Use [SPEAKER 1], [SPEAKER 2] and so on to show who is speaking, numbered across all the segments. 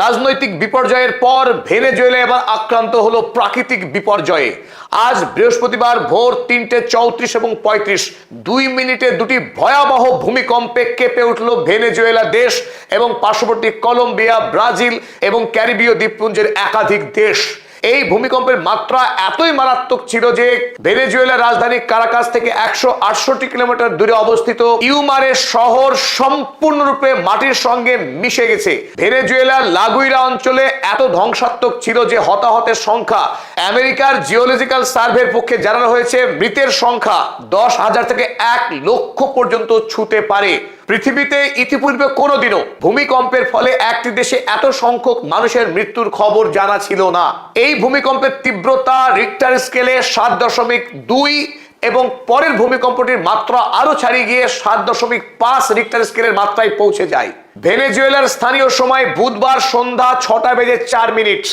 [SPEAKER 1] রাজনৈতিক বিপর্যয়ের পর ভেনেজুয়েলা এবার আক্রান্ত হলো প্রাকৃতিক বিপর্যয়ে। আজ বৃহস্পতিবার ভোর 3:34 এবং 35 2 মিনিটে দুটি ভয়াবহ ভূমিকম্পে কেঁপে উঠল ভেনেজুয়েলা দেশ এবং পার্শ্ববর্তী কলম্বিয়া, ব্রাজিল এবং ক্যারিবীয় দ্বীপপুঞ্জের একাধিক দেশ। এই ভূমিকম্পের মাত্রা এতই মারাত্মক ছিল যে ভেনেজুয়েলার রাজধানী কারাকাস থেকে 168 কিলোমিটার দূরে অবস্থিত ইউমারে শহর সম্পূর্ণরূপে মাটির সঙ্গে মিশে গেছে। ভেনেজুয়েলার লাগুইরা অঞ্চলে এত ধ্বংসাত্মক ছিল যে হতাহতের সংখ্যা, আমেরিকার জিওলজিক্যাল সার্ভের পক্ষে জানানো হয়েছে মৃতের সংখ্যা 10,000 থেকে 1 লক্ষ পর্যন্ত ছুঁতে পারে। পৃথিবীতে ইতিপূর্বে কোনোদিনও ভূমিকম্পের ফলে একটি দেশে এত সংখ্যক মানুষের মৃত্যুর খবর জানা ছিল না। এই ভূমিকম্পের তীব্রতা রিক্টার স্কেলে 7.2 এবং পরের ভূমিকম্পটির মাত্রা আরো ছাড়িয়ে গিয়ে 7.5 রিক্টার স্কেলের মাত্রায় পৌঁছে যায়। ভেনেজুয়েলার স্থানীয় সময় বুধবার সন্ধ্যা 6:04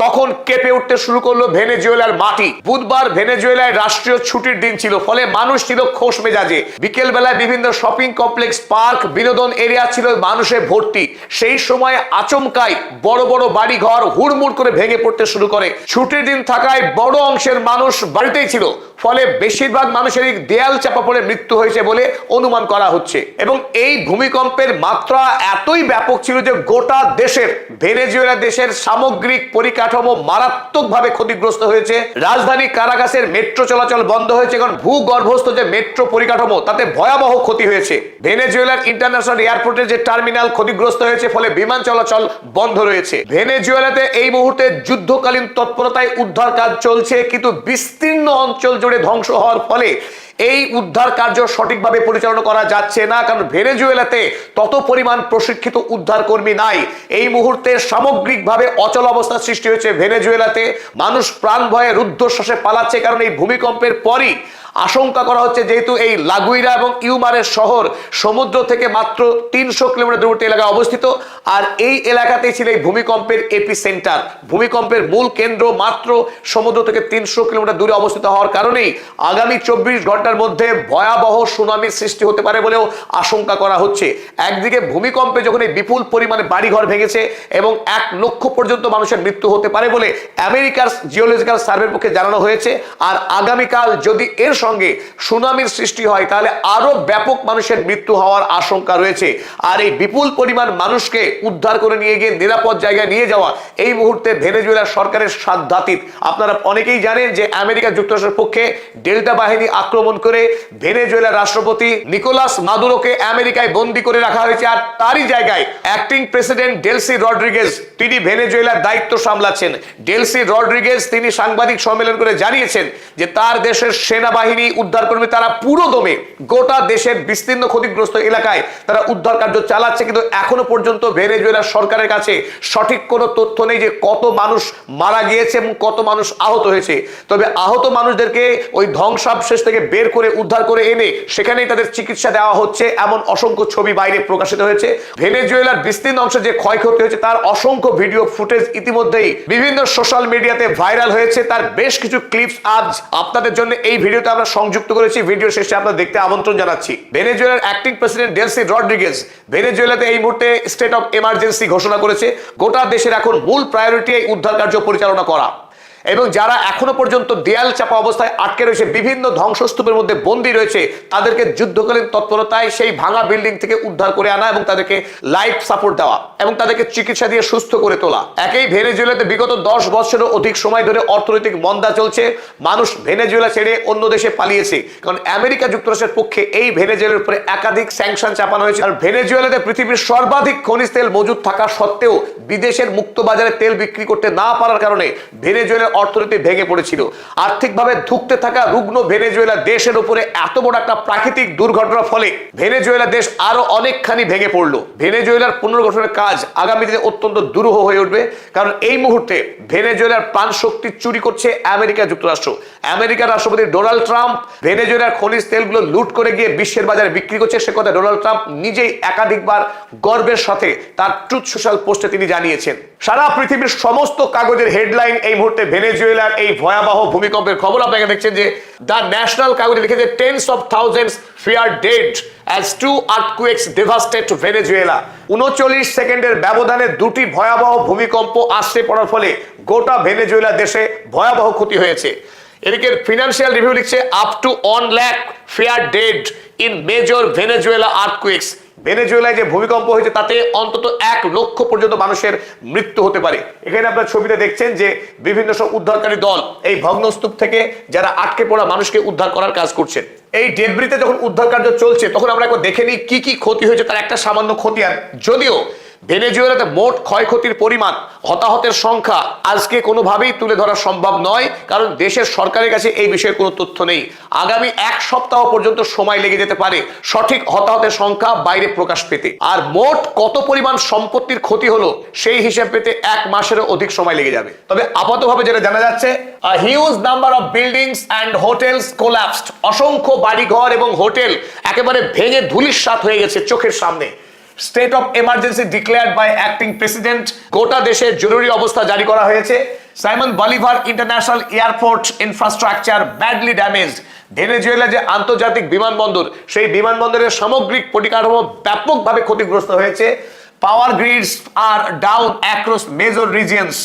[SPEAKER 1] তখন কেঁপে উঠতে শুরু করলো ভেনেজুয়েলার মাটি। বুধবার ভেনেজুয়েলায় রাষ্ট্রীয় ছুটির দিন ছিল, ফলে মানুষ ছিল খোশ মেজাজে। বিকেল বেলায় বিভিন্ন শপিং কমপ্লেক্স, পার্ক, বিনোদন এরিয়া ছিল মানুষে ভর্তি। সেই সময় আচমকাই বড় বড় বাড়ি ঘর হুড়মুড় করে ভেঙে পড়তে শুরু করে। ছুটির দিন থাকায় বড় অংশের মানুষ বাড়িতেই ছিল, ফলে বেশিরভাগ মানুষেরই দেয়াল চাপা পড়ে মৃত্যু হয়েছে বলে অনুমান করা হচ্ছে। এবং এই ভূমিকম্পের মাত্রা এতই ব্যাপক ছিল যে গোটা দেশের, ভেনেজুয়েলা দেশের সামগ্রিক পরিকাঠামো মারাত্মকভাবে ক্ষতিগ্রস্ত হয়েছে। রাজধানী কারাকাসের মেট্রো চলাচল বন্ধ হয়েছে, কারণ ভূগর্ভস্থ যে মেট্রো পরিকাঠামো তাতে ভয়াবহ ক্ষতি হয়েছে। ভেনেজুয়েলার ইন্টারন্যাশনাল এয়ারপোর্টের যে টার্মিনাল ক্ষতিগ্রস্ত হয়েছে, ফলে বিমান চলাচল বন্ধ রয়েছে। ভেনেজুয়েলাতে এই মুহূর্তে যুদ্ধকালীন তৎপরতায় উদ্ধার কাজ চলছে, কিন্তু বিস্তীর্ণ অঞ্চল জুড়ে ধ্বংস হওয়ার ফলে এই উদ্ধার কার্য সঠিকভাবে পরিচালনা করা যাচ্ছে না, কারণ ভেনেজুয়েলাতে তত পরিমাণ প্রশিক্ষিত উদ্ধার কর্মী নাই। এই মুহূর্তে সামগ্রিকভাবে অচল অবস্থা সৃষ্টি হয়েছে ভেনেজুয়েলাতে। মানুষ প্রাণ ভয়ে রুদ্ধশ্বাসে পালাচ্ছে, কারণ এই ভূমিকম্পের পরই আশঙ্কা করা হচ্ছে, যেহেতু এই লাগুইরা এবং ইউমারের শহর সমুদ্র থেকে মাত্র 300 কিলোমিটার দূরত্ব এলাকায় অবস্থিত, আর এই এলাকাতেই ছিল এই ভূমিকম্পের এপিসেন্টার। ভূমিকম্পের মূল কেন্দ্র মাত্র সমুদ্র থেকে 300 কিলোমিটার দূরে অবস্থিত হওয়ার কারণেই আগামী 24 ঘন্টার মধ্যে ভয়াবহ সুনামির সৃষ্টি হতে পারে বলেও আশঙ্কা করা হচ্ছে। একদিকে ভূমিকম্পে যখন এই বিপুল পরিমাণে বাড়িঘর ভেঙেছে এবং 1 লক্ষ পর্যন্ত মানুষের মৃত্যু হতে পারে বলে আমেরিকার জিওলজিক্যাল সার্ভের পক্ষে জানানো হয়েছে, আর আগামীকাল যদি এর সঙ্গে সুনামির সৃষ্টি হয় তাহলে আরো ব্যাপক মানুষের মৃত্যু হওয়ার আশঙ্কা রয়েছে। আর এই বিপুল পরিমাণ মানুষকে উদ্ধার করে নিয়ে গিয়ে নিরাপদ জায়গায় নিয়ে যাওয়া এই মুহূর্তে ভেনেজুয়েলা সরকারের সাধ্যাতীত। আপনারা অনেকেই জানেন যে আমেরিকা যুক্তরাষ্ট্রের পক্ষে ডেল্টা বাহিনী আক্রমণ করে ভেনেজুয়েলার রাষ্ট্রপতি নিকোলাস মাদুরোকে আমেরিকায় বন্দী করে রাখা হয়েছে, আর তারই জায়গায় অ্যাক্টিং প্রেসিডেন্ট ডেলসি রড্রিগেজ তিনি ভেনেজুয়েলার দায়িত্ব সামলাচ্ছেন। ডেলসি রড্রিগেজ তিনি সাংবাদিক সম্মেলন করে জানিয়েছেন যে তার দেশের সেনাবাহিনী, উদ্ধারকর্মী তারা পুরো দমে গোটা দেশের বিস্তীর্ণ ক্ষতিগ্রস্ত এলাকায় তারা উদ্ধার কার্য চালাচ্ছে, কিন্তু এখনো পর্যন্ত ভেনেজুয়েলা সরকারের কাছে সঠিক কোনো তথ্য নেই যে কত মানুষ মারা গিয়েছে এবং কত মানুষ আহত হয়েছে। তবে আহত মানুষদেরকে ওই ধ্বংসাবশেষ থেকে বের করে উদ্ধার করে এনে সেখানেই তাদের চিকিৎসা দেওয়া হচ্ছে, এমন অসংখ্য ছবি বাইরে প্রকাশিত হয়েছে। ভেনেজুয়েলার বিস্তীর্ণ অংশে যে ক্ষয়ক্ষতি হয়েছে তার অসংখ্য ভিডিও ফুটেজ ইতিমধ্যেই বিভিন্ন সোশ্যাল মিডিয়াতে ভাইরাল হয়েছে। তার বেশ কিছু ক্লিপস আজ আপনাদের জন্য এই ভিডিওতে আমরা সংযুক্ত করেছি, ভিডিও শেষে আপনারা দেখতে আমন্ত্রণ জানাচ্ছি। ভেনেজুয়েলার অ্যাক্টিং প্রেসিডেন্ট ডেলসি রড্রিগেজ ভেনেজুয়েলাতে এই মুহূর্তে স্টেট অফ এমার্জেন্সি ঘোষণা করেছে। গোটা দেশের এখন মূল প্রায়োরিটি এই উদ্ধার কার্য পরিচালনা করা, এবং যারা এখনো পর্যন্ত দেয়াল চাপা অবস্থায় আটকে রয়েছে, বিভিন্ন ধ্বংসস্তূপের মধ্যে বন্দী রয়েছে, তাদেরকে যুদ্ধকালীন তৎপরতায় সেই ভাঙা বিল্ডিং থেকে উদ্ধার করে আনা এবং তাদেরকে লাইফ সাপোর্ট দেওয়া এবং তাদেরকে চিকিৎসা দিয়ে সুস্থ করে তোলা। একই ভেনেজুয়েলাতে বিগত 10 বছরেরও অধিক সময় ধরে অর্থনৈতিক মন্দা চলছে। মানুষ ভেনেজুয়েলা ছেড়ে অন্য দেশে পালিয়েছে, কারণ আমেরিকা যুক্তরাষ্ট্রের পক্ষে এই ভেনেজুয়েলার উপরে একাধিক স্যাংশন চাপানো হয়েছে। আর ভেনেজুয়েলাতে পৃথিবীর সর্বাধিক খনিজ তেল মজুদ থাকা সত্ত্বেও বিদেশের মুক্ত বাজারে তেল বিক্রি করতে না পারার কারণে ভেনেজুয়েলার অর্থনীতি ভেঙে পড়েছিল। আর্থিকভাবে ধুঁকতে থাকা রুগ্ন ভেনেজুয়েলা দেশের উপরে এত বড় একটা প্রাকৃতিক দুর্ঘটনার ফলে ভেনেজুয়েলা দেশ আরো অনেকখানি ভেঙে পড়লো। ভেনেজুয়েলার পুনর্গঠনের কাজ আগামী দিনে অত্যন্ত দুরূহ হয়ে উঠবে, কারণ এই মুহূর্তে ভেনেজুয়েলার প্রাণ শক্তি চুরি করছে আমেরিকা যুক্তরাষ্ট্র। আমেরিকার রাষ্ট্রপতি ডোনাল্ড ট্রাম্প ভেনেজুয়েলার খনিজ তেলগুলো লুট করে গিয়ে বিশ্বের বাজারে বিক্রি করছে, সে কথা ডোনাল্ড ট্রাম্প নিজেই একাধিকবার গর্বের সাথে তার ট্রুথ সোশ্যাল পোস্টে তিনি জানিয়েছেন। সারা পৃথিবীর সমস্ত কাগজের হেডলাইন এই মুহূর্তে ভেনেজুয়েলার এই ভয়াবহ ভূমিকম্পের খবর আপনাকে দেখছেন যে দ্য ন্যাশনাল কাগজে লিখেছে tense of thousands fear dead as two earthquakes devastate Venezuela. 39 সেকেন্ডের ব্যবধানে দুটি ভয়াবহ ভূমিকম্প আছড়ে পড়ার ফলে গোটা ভেনেজুয়েলা দেশে ভয়াবহ ক্ষতি হয়েছে। এদিকে ফিনান্সিয়াল রিভিউ লিখছে up to 1 lakh feared dead in major Venezuela earthquakes. ভেনেজুয়েলায় যে ভূমিকম্প হয়েছে তাতে অন্তত 1 লক্ষ পর্যন্ত মানুষের মৃত্যু হতে পারে। এখানে আপনারা ছবিতে দেখছেন যে বিভিন্ন সব উদ্ধারকারী দল এই ভগ্নস্তূপ থেকে যারা আটকে পড়া মানুষকে উদ্ধার করার কাজ করছেন। এই ডেব্রিতে যখন উদ্ধার কার্য চলছে তখন আমরা একবার দেখে নিই কি কি ক্ষতি হয়েছে তার একটা সামান্য খতিয়ান। যদিও ভেনেজুয়েলাতে মোট ক্ষয়ক্ষতির পরিমাণ, হতাহতের সংখ্যা আজকে কোনোভাবেই তুলে ধরা সম্ভব নয়, কারণ দেশের সরকারের কাছে এই বিষয়ে কোনো তথ্য নেই। আগামী 1 সপ্তাহ পর্যন্ত সময় লেগে যেতে পারে সঠিক হতাহতের সংখ্যা বাইরে প্রকাশ পেতে। আর মোট কত পরিমাণ সম্পত্তির ক্ষতি হলো সেই হিসাব পেতে 1 মাসেরও অধিক সময় লেগে যাবে। তবে আপাতভাবে যেটা জানা যাচ্ছে, a huge number of buildings and hotels collapsed। অসংখ্য বাড়িঘর এবং হোটেল একেবারে ভেঙে ধূলিসাৎ হয়ে গেছে চোখের সামনে। State of emergency declared by acting president. গোটা দেশে জরুরি অবস্থা জারি করা হয়েছে। Simon Bolivar international airport infrastructure badly damaged. Venezuela যে আন্তর্জাতিক বিমানবন্দর, সেই বিমানবন্দরের সামগ্রিক পরিকাঠামো ব্যাপকভাবে ক্ষতিগ্রস্ত হয়েছে। পাওয়ার গ্রিডস আর ডাউন অ্যাক্রস মেজর রিজিয়নস।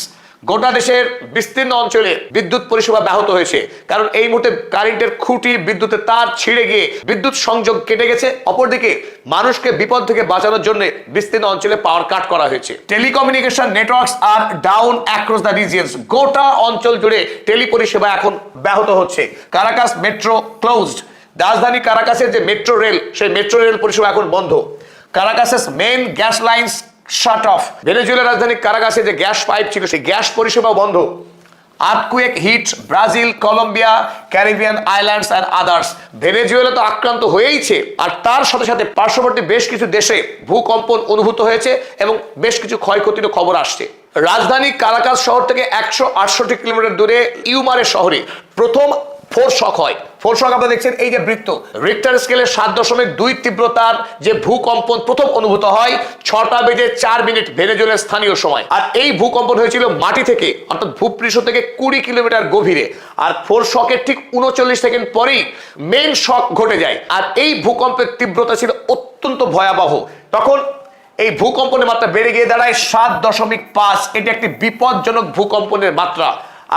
[SPEAKER 1] গোটা দেশের বিস্তীর্ণ অঞ্চলে বিদ্যুৎ পরিষেবা ব্যাহত হয়েছে, কারণ এই মুহূর্তে কারেন্টের খুঁটি, বিদ্যুতের তার ছিঁড়ে গিয়ে বিদ্যুৎ সংযোগ কেটে গেছে। অপরদিকে মানুষকে বিপদ থেকে বাঁচানোর জন্য বিস্তীর্ণ অঞ্চলে পাওয়ার কাট করা হয়েছে। Telecommunication networks are down across the regions. গোটা অঞ্চল জুড়ে টেলি পরিষেবা এখন ব্যাহত হচ্ছে। Caracas metro closed. রাজধানী কারাকাসের যে মেট্রো রেল, সেই মেট্রো রেল পরিষেবা এখন বন্ধ। কারাকাসের main gas lines shut off. ভেনেজুয়েলার রাজধানী কারাকাসে যে গ্যাস পাইপ ছিল সেই গ্যাস পরিষেবা বন্ধ। Earthquake hit Brazil, Colombia, Caribbean islands and others. Venezuela তো আক্রান্ত হয়েইছে, আর তার সাথে সাথে পার্শ্ববর্তী বেশ কিছু দেশে ভূকম্পন অনুভূত হয়েছে এবং বেশ কিছু ক্ষয়ক্ষতির খবর আসছে। রাজধানী কারাকাস শহর থেকে 168 কিলোমিটার দূরে ইউমারে শহরে প্রথম ফোরশক হয়। ফোরশক আপনারা দেখছেন এই যে বৃত্ত, রিক্টার স্কেলে 7.2 তীব্রতার যে ভূকম্পন প্রথম অনুভূত হয় 6টা বেজে 4 মিনিট ভেনেজুয়েলার স্থানীয় সময়। আর এই ভূকম্পন হয়েছিল মাটি থেকে, অর্থাৎ ভূপৃষ্ঠ থেকে 20 কিলোমিটার গভীরে। আর ফোরশকের ঠিক 39 সেকেন্ড পরেই মেইন শক ঘটে যায়। আর এই ভূকম্পের তীব্রতা ছিল অত্যন্ত ভয়াবহ। তখন এই ভূকম্পনের মাত্রা বেড়ে গিয়ে দাঁড়ায় 7.5। এটি একটি বিপজ্জনক ভূকম্পনের মাত্রা।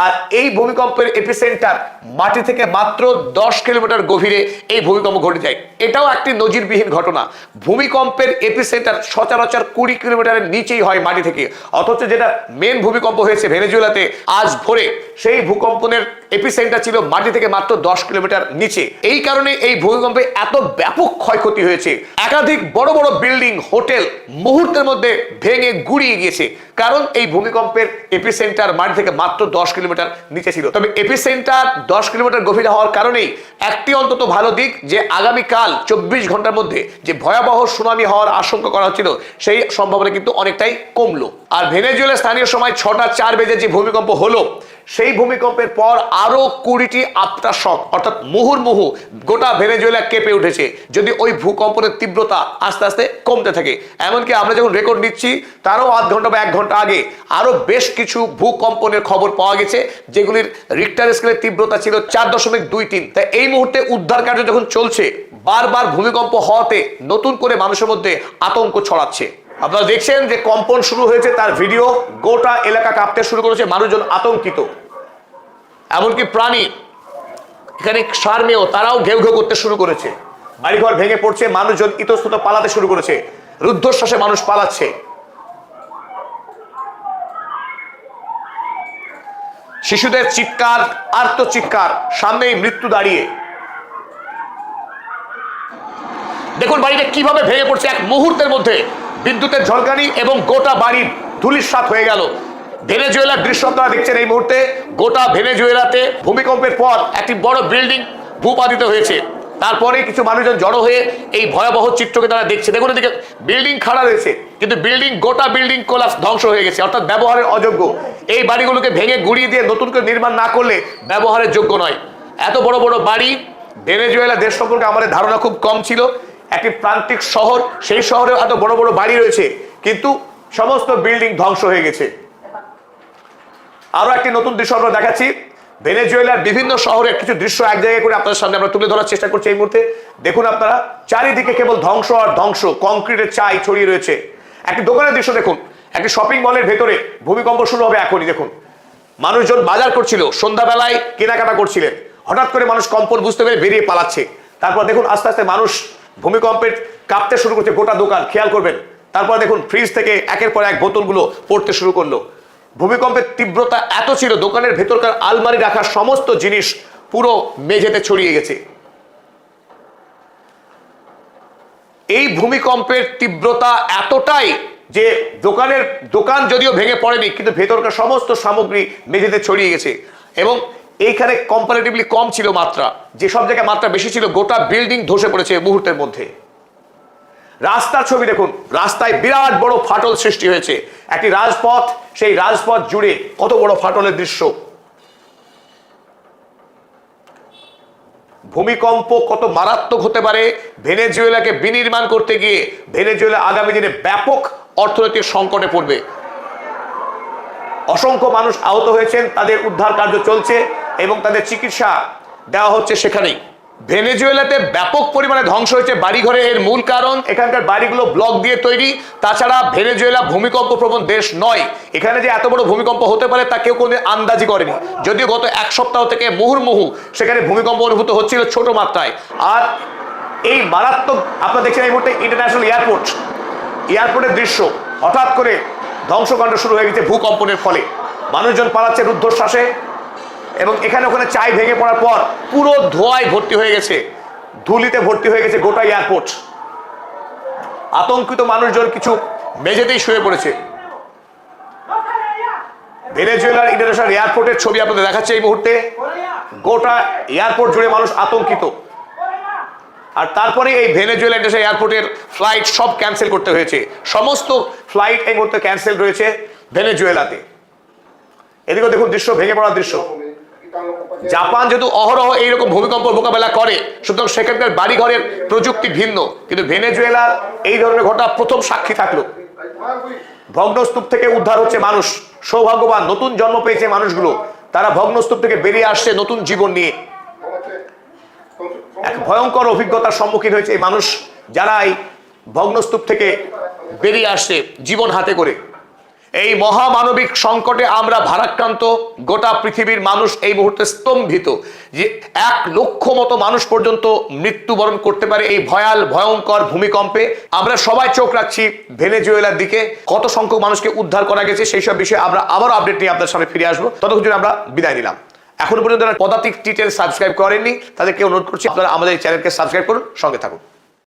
[SPEAKER 1] আর এই ভূমিকম্পের এপিসেন্টার মাটি থেকে মাত্র 10 কিলোমিটার গভীরে এই ভূমিকম্প ঘটে যায়। এটাও একটি নজিরবিহীন ঘটনা। ভূমিকম্পের এপিসেন্টার সচরাচর 20 কিলোমিটারের নিচেই হয় মাটি থেকে, অথচ যেটা মেন ভূমিকম্প হয়েছে ভেনেজুয়েলাতে আজ ভোরে, সেই ভূকম্পনের এপিসেন্টার ছিল মাটি থেকে মাত্র 10 কিলোমিটার নিচে। এই কারণে এই ভূমিকম্পে এত ব্যাপক ক্ষয়ক্ষতি হয়েছে। একাধিক বড় বড় বিল্ডিং, হোটেল মুহূর্তের মধ্যে ভেঙে গুড়িয়ে গিয়েছে, কারণ এই ভূমিকম্পের এপিসেন্টার মাটি থেকে মাত্র 10 কিলোমিটার নিচে ছিল। তবে এপিসেন্টার 10 কিলোমিটার গভীরে হওয়ার কারণেই একটি অন্তত ভালো দিক, যে আগামীকাল 24 ঘন্টার মধ্যে যে ভয়াবহ সুনামি হওয়ার আশঙ্কা করা হচ্ছিল সেই সম্ভাবনা কিন্তু অনেকটাই কমলো। আর ভেনেজুয়েলার স্থানীয় সময় 6টা 4 বেজে যে ভূমিকম্প হলো, সেই ভূমিকম্পের পর আরো 20টি আফটার শক, অর্থাৎ মুহুর্মুহু গোটা ভেনেজুয়েলা কেঁপে উঠেছে। যদি ওই ভূকম্পনের তীব্রতা আস্তে আস্তে কমতে থাকে, এমনকি আমরা যখন রেকর্ড নিচ্ছি তারও আধ ঘন্টা বা 1 ঘন্টা আগে আরো বেশ কিছু ভূকম্পনের খবর পাওয়া গেছে, যেগুলির রিক্টার স্কেলের তীব্রতা ছিল 4.23। তাই এই মুহূর্তে উদ্ধার কার্য যখন চলছে, বারবার ভূমিকম্প হওয়াতে নতুন করে মানুষের মধ্যে আতঙ্ক ছড়াচ্ছে। আপনারা দেখছেন যে কম্পন শুরু হয়েছে, তার ভিডিও, গোটা এলাকা কাঁপতে শুরু করেছে, মানুষজন আতঙ্কিত। এমনকি প্রাণী, এখানে সারমেয়, তারাও ঘেউ ঘেউ করতে শুরু করেছে। বাড়িঘর ভেঙে পড়ছে, মানুষজন ইতস্তত পালাতে শুরু করেছে, রুদ্ধশ্বাসে মানুষ পালাচ্ছে। শিশুদের চিৎকার, আর্তচিৎকার, সামনেই মৃত্যু দাঁড়িয়ে। দেখুন বাড়িটা কিভাবে ভেঙে পড়ছে এক মুহূর্তের মধ্যে। বিদ্যুতের ঝলকানি এবং গোটা বাড়ি ধূলিসাৎ হয়ে গেল। ভেনেজুয়েলার দৃশ্য আপনারা দেখছেন এই মুহূর্তে। গোটা ভেনেজুয়েলাতে ভূমিকম্পের পর একটি বড় বিল্ডিং ভূপাতিত হয়েছে। তারপরে কিছু মানুষজন জড়ো হয়ে এই ভয়াবহ চিত্রকে তারা দেখছে। দেখুন এদিকে বিল্ডিং খাড়া রয়েছে, কিন্তু গোটা বিল্ডিং কোলাপস, ধ্বংস হয়ে গেছে, অর্থাৎ ব্যবহারের অযোগ্য। এই বাড়িগুলোকে ভেঙে গুড়িয়ে দিয়ে নতুন করে নির্মাণ না করলে ব্যবহারের যোগ্য নয়। এত বড় বড় বাড়ি। ভেনেজুয়েলা দেশ সম্পর্কে আমাদের ধারণা খুব কম ছিল। একটি প্রান্তিক শহর, সেই শহরে এত বড় বড় বাড়ি রয়েছে, কিন্তু সমস্ত বিল্ডিং ধ্বংস হয়ে গেছে। আরো একটি নতুন দৃশ্য আমরা দেখাচ্ছি। ভেনেজুয়েলার বিভিন্ন শহরের কিছু দৃশ্য এক জায়গায় করে আপনাদের সামনে আমরা তুলে ধরার চেষ্টা করছি এই মুহূর্তে। দেখুন আপনারা, চারিদিকে কেবল ধ্বংস আর ধ্বংস, কংক্রিটের চাই ছড়িয়ে রয়েছে। একটি দোকানের দৃশ্য দেখুন, একটি শপিং মলের ভেতরে ভূমিকম্প শুরু হবে এখনই। দেখুন, মানুষজন বাজার করছিল, সন্ধ্যাবেলায় কেনাকাটা করছিলেন, হঠাৎ করে মানুষ কম্পন বুঝতে পেরে বেরিয়ে পালাচ্ছে। তারপর দেখুন আস্তে আস্তে মানুষ ভূমিকম্পের কাঁপতে শুরু করছে, গোটা দোকান, খেয়াল করবেন। তারপর দেখুন ফ্রিজ থেকে একের পর এক বোতলগুলো পড়তে শুরু করলো। ভূমিকম্পের তীব্রতা এত ছিল, দোকানের ভেতরকার আলমারি রাখা সমস্ত জিনিস পুরো মেঝেতে ছড়িয়ে গেছে। এই ভূমিকম্পের তীব্রতা এতটাই যে দোকান যদিও ভেঙে পড়েনি, কিন্তু ভেতরকার সমস্ত সামগ্রী মেঝেতে ছড়িয়ে গেছে। এবং এইখানে কম্পারেটিভলি কম ছিল মাত্রা, যেসব জায়গায় মাত্রা বেশি ছিল গোটা বিল্ডিং ধসে পড়েছে মুহূর্তের মধ্যে। রাস্তার ছবি দেখুন, রাস্তায় বিরাট বড় ফাটল সৃষ্টি হয়েছে। একটি রাজপথ, সেই রাজপথ জুড়ে কত বড় ফাটলের দৃশ্য। ভূমিকম্প কত মারাত্মক হতে পারে, ভেনেজুয়েলাকে বিনির্মাণ করতে গিয়ে ভেনেজুয়েলা আগামী দিনে ব্যাপক অর্থনৈতিক সংকটে পড়বে। অসংখ্য মানুষ আহত হয়েছেন, তাদের উদ্ধার কার্য চলছে এবং তাদের চিকিৎসা দেওয়া হচ্ছে সেখানেই। ভেনেজুয়েলাতে ব্যাপক পরিমাণে ধ্বংস হয়েছে বাড়িঘরে। এর মূল কারণ এখানকার বাড়িগুলো ব্লক দিয়ে তৈরি। তাছাড়া ভেনেজুয়েলা ভূমিকম্প প্রবণ দেশ নয়। এখানে যে এত বড় ভূমিকম্প হতে পারে তা কেউ কোনো আন্দাজি করেনি। যদিও গত এক সপ্তাহ থেকে মুহুর্মুহু সেখানে ভূমিকম্প অনুভূত হচ্ছিল ছোট মাত্রায়। আর এই মারাত্মক, আপনারা দেখছেন এই মুহূর্তে ইন্টারন্যাশনাল এয়ারপোর্টের দৃশ্য, হঠাৎ করে ধ্বংসকাণ্ড শুরু হয়ে গেছে ভূকম্পনের ফলে। মানুষজন পালাচ্ছে রুদ্ধশ্বাসে এবং এখানে ওখানে চাই ভেঙে পড়ার পর পুরো ধোঁয়ায় ভর্তি হয়ে গেছে, ধুলিতে ভর্তি হয়ে গেছে গোটা এয়ারপোর্ট। আতঙ্কিত মানুষজন কিছু মেঝেতেই শুয়ে পড়েছে। ভেনেজুয়েলার ইন্টারন্যাশনাল এয়ারপোর্টের ছবি আপনাদের দেখাচ্ছে এই মুহূর্তে। গোটা এয়ারপোর্ট জুড়ে মানুষ আতঙ্কিত। আর তারপরে এই ভেনেজুয়েলা ইন্টারন্যাশনাল এয়ারপোর্টের ফ্লাইট সব ক্যান্সেল করতে হয়েছে। সমস্ত ফ্লাইট এই মুহূর্তে ক্যান্সেল রয়েছে ভেনেজুয়েলাতে। এদিকেও দেখুন দৃশ্য, ভেঙে পড়ার দৃশ্য। জাপান যেহেতু অহরহ এইরকম ভূমিকম্প মোকাবেলা করে, সুতরাং সেখানকার বাড়িঘরের প্রযুক্তি ভিন্ন, কিন্তু ভেনেজুয়েলা এই ধরনের ঘটনা প্রথম সাক্ষী থাকলো। ভগ্নস্তূপ থেকে উদ্ধার হচ্ছে মানুষ, সৌভাগ্যবান, নতুন জন্ম পেয়েছে মানুষগুলো। তারা ভগ্নস্তূপ থেকে বেরিয়ে আসছে নতুন জীবন নিয়ে। এক ভয়ঙ্কর অভিজ্ঞতার সম্মুখীন হয়েছে এই মানুষ, যারা এই ভগ্নস্তূপ থেকে বেরিয়ে আসছে জীবন হাতে করে। এই মহামানবিক সংকটে আমরা ভারাক্রান্ত, গোটা পৃথিবীর মানুষ এই মুহূর্তে স্তম্ভিত যে 1 লক্ষ মতো মানুষ পর্যন্ত মৃত্যুবরণ করতে পারে এই ভয়ঙ্কর ভূমিকম্পে। আমরা সবাই চোখ রাখছি ভেনেজুয়েলার দিকে, কত সংখ্যক মানুষকে উদ্ধার করা গেছে সেই সব বিষয়ে আমরা আবারও আপডেট নিয়ে আপনাদের সামনে ফিরে আসবো। ততক্ষণ আমরা বিদায় নিলাম। এখনো পর্যন্ত যারা পদাতিক টিটেল সাবস্ক্রাইব করেননি তাদেরকে অনুরোধ করছি আপনারা আমাদের এই চ্যানেলকে সাবস্ক্রাইব করুন, সঙ্গে থাকুন।